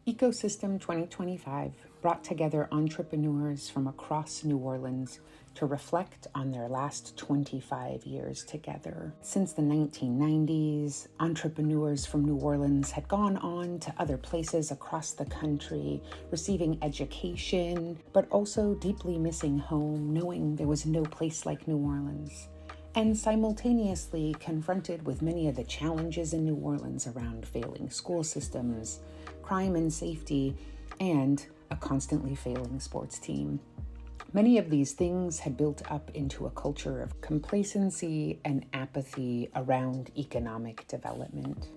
Ecosystem 2025 brought together entrepreneurs from across New Orleans to reflect on their last 25 years together. Since the 1990s, entrepreneurs from New Orleans had gone on to other places across the country, receiving education, but also deeply missing home, knowing there was no place like New Orleans, and simultaneously confronted with many of the challenges in New Orleans around failing school systems, crime and safety, and a constantly failing sports team. Many of these things had built up into a culture of complacency and apathy around economic development.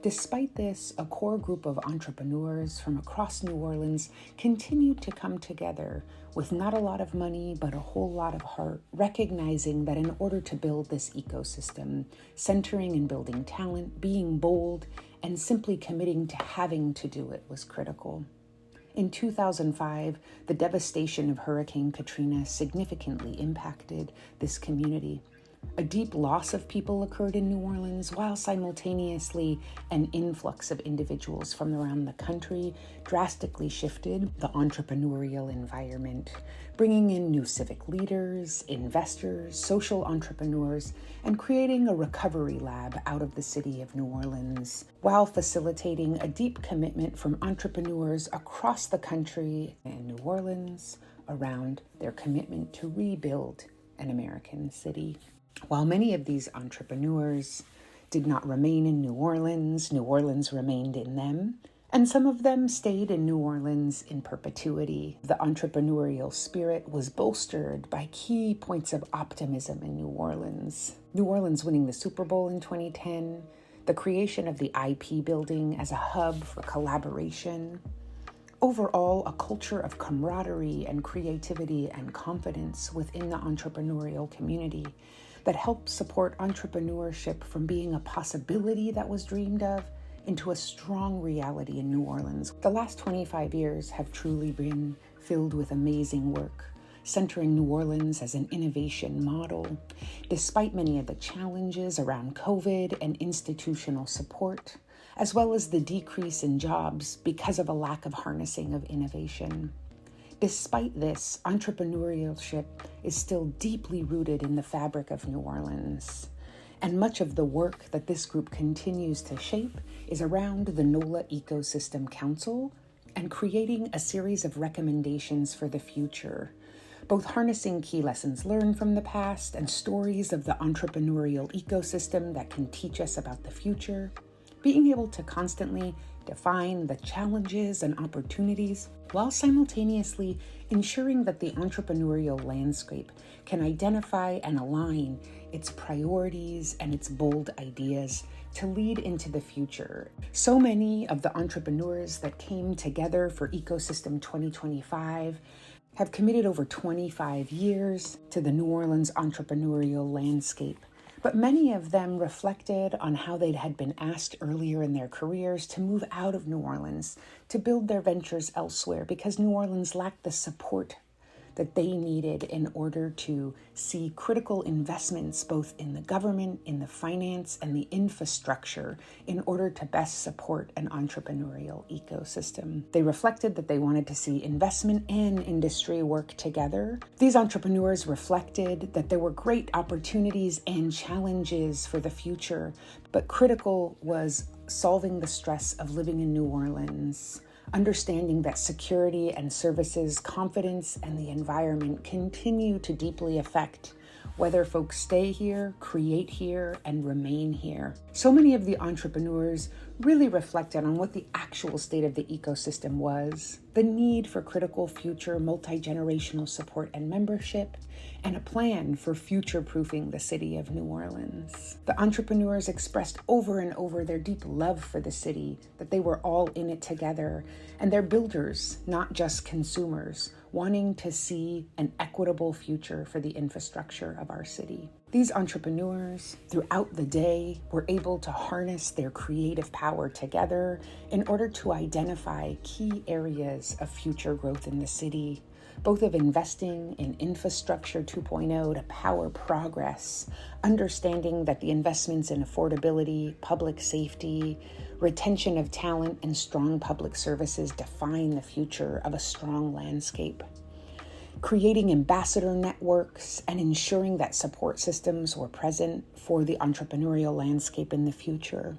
Despite this, a core group of entrepreneurs from across New Orleans continued to come together with not a lot of money, but a whole lot of heart, recognizing that in order to build this ecosystem, centering and building talent, being bold, and simply committing to having to do it was critical. In 2005, the devastation of Hurricane Katrina significantly impacted this community. A deep loss of people occurred in New Orleans, while simultaneously an influx of individuals from around the country drastically shifted the entrepreneurial environment, bringing in new civic leaders, investors, social entrepreneurs, and creating a recovery lab out of the city of New Orleans, while facilitating a deep commitment from entrepreneurs across the country and New Orleans around their commitment to rebuild an American city. While many of these entrepreneurs did not remain in New Orleans remained in them, and some of them stayed in New Orleans in perpetuity. The entrepreneurial spirit was bolstered by key points of optimism in New Orleans. New Orleans winning the Super Bowl in 2010, the creation of the IP building as a hub for collaboration, overall, a culture of camaraderie and creativity and confidence within the entrepreneurial community that helped support entrepreneurship from being a possibility that was dreamed of into a strong reality in New Orleans. The last 25 years have truly been filled with amazing work, centering New Orleans as an innovation model, despite many of the challenges around COVID and institutional support, as well as the decrease in jobs because of a lack of harnessing of innovation. Despite this, entrepreneurship is still deeply rooted in the fabric of New Orleans. And much of the work that this group continues to shape is around the NOLA Ecosystem Council and creating a series of recommendations for the future, both harnessing key lessons learned from the past and stories of the entrepreneurial ecosystem that can teach us about the future, being able to constantly define the challenges and opportunities while simultaneously ensuring that the entrepreneurial landscape can identify and align its priorities and its bold ideas to lead into the future. So many of the entrepreneurs that came together for Ecosystem 2025 have committed over 25 years to the New Orleans entrepreneurial landscape. But many of them reflected on how they had been asked earlier in their careers to move out of New Orleans, to build their ventures elsewhere, because New Orleans lacked the support that they needed in order to see critical investments both in the government, in the finance, and the infrastructure in order to best support an entrepreneurial ecosystem. They reflected that they wanted to see investment and industry work together. These entrepreneurs reflected that there were great opportunities and challenges for the future, but critical was solving the stress of living in New Orleans, understanding that security and services, confidence, and the environment continue to deeply affect whether folks stay here, create here, and remain here. So many of the entrepreneurs really reflected on what the actual state of the ecosystem was, the need for critical future multi-generational support and membership, and a plan for future-proofing the city of New Orleans. The entrepreneurs expressed over and over their deep love for the city, that they were all in it together, and they're builders, not just consumers, wanting to see an equitable future for the infrastructure of our city. These entrepreneurs, throughout the day, were able to harness their creative power together in order to identify key areas of future growth in the city, both of investing in infrastructure 2.0 to power progress, understanding that the investments in affordability, public safety, Retention of talent and strong public services define the future of a strong landscape. Creating ambassador networks and ensuring that support systems were present for the entrepreneurial landscape in the future.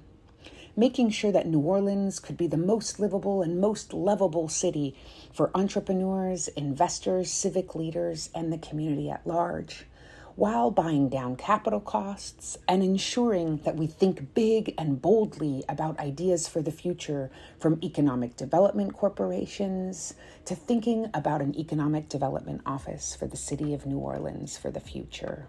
Making sure that New Orleans could be the most livable and most lovable city for entrepreneurs, investors, civic leaders, and the community at large, while buying down capital costs and ensuring that we think big and boldly about ideas for the future, from economic development corporations to thinking about an economic development office for the city of New Orleans for the future.